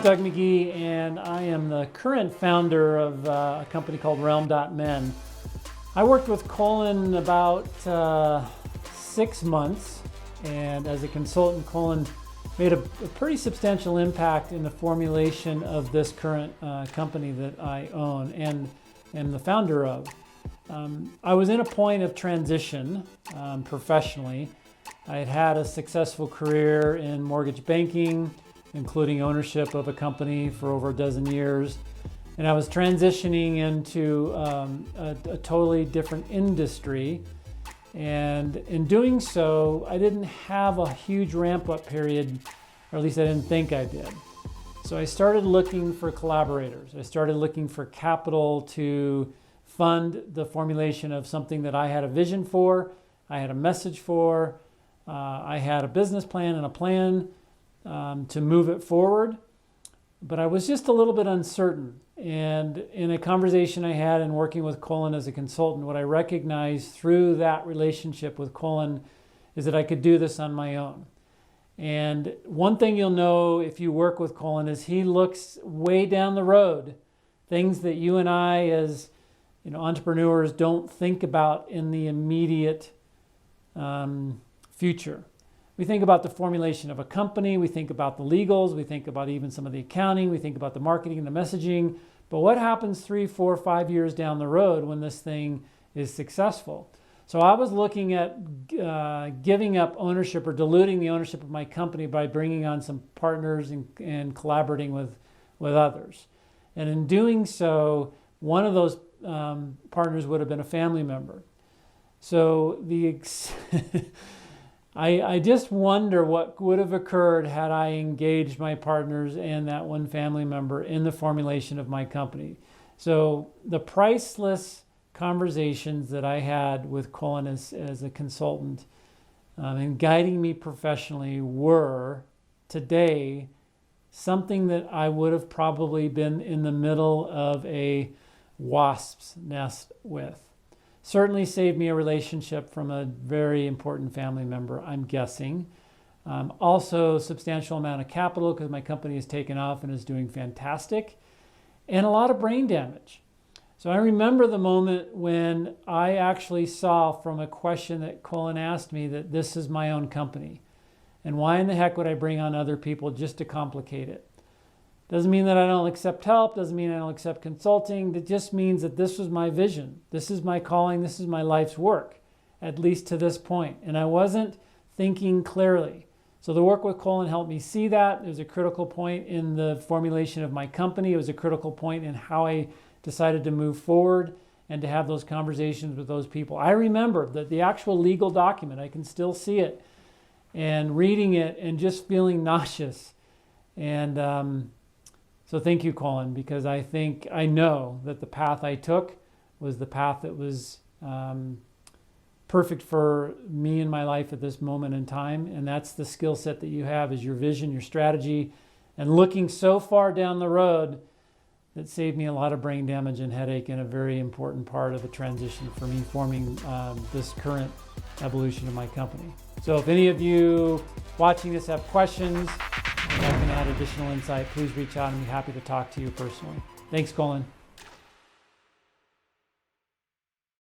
Doug McGhee, and I am the current founder of a company called Realm.men. I worked with Colin about 6 months, and as a consultant, Colin made a pretty substantial impact in the formulation of this current company that I own and am the founder of. I was in a point of transition professionally. I had had a successful career in mortgage banking, including ownership of a company for over a dozen years. And I was transitioning into a totally different industry. And in doing so, I didn't have a huge ramp-up period, or at least I didn't think I did. So I started looking for collaborators. I started looking for capital to fund the formulation of something that I had a vision for, I had a message for, I had a business plan and a plan to move it forward, but I was just a little bit uncertain. And in a conversation I had in working with Colin as a consultant, what I recognized through that relationship with Colin is that I could do this on my own. And one thing you'll know if you work with Colin is he looks way down the road, things that you and I as entrepreneurs don't think about in the immediate future. We think about the formulation of a company, we think about the legals, we think about even some of the accounting, we think about the marketing and the messaging, but what happens 3, 4, 5 years down the road when this thing is successful? So I was looking at giving up ownership or diluting the ownership of my company by bringing on some partners and collaborating with others. And in doing so, one of those partners would have been a family member. So I just wonder what would have occurred had I engaged my partners and that one family member in the formulation of my company. So the priceless conversations that I had with Colin as a consultant and guiding me professionally were today something that I would have probably been in the middle of a wasp's nest with. Certainly saved me a relationship from a very important family member, I'm guessing. Also, substantial amount of capital because my company has taken off and is doing fantastic. And a lot of brain damage. So I remember the moment when I actually saw from a question that Colin asked me that this is my own company. And why in the heck would I bring on other people just to complicate it? Doesn't mean that I don't accept help, doesn't mean I don't accept consulting. It just means that this was my vision. This is my calling, this is my life's work, at least to this point. And I wasn't thinking clearly. So the work with Colin helped me see that. It was a critical point in the formulation of my company. It was a critical point in how I decided to move forward and to have those conversations with those people. I remember that the actual legal document, I can still see it, and reading it and just feeling nauseous. And so thank you, Colin, because I know that the path I took was the path that was perfect for me in my life at this moment in time. And that's the skill set that you have, is your vision, your strategy, and looking so far down the road that saved me a lot of brain damage and headache, and a very important part of a transition for me forming this current evolution of my company. So if any of you watching this have questions, if I can add additional insight, please reach out and be happy to talk to you personally. Thanks, Colin.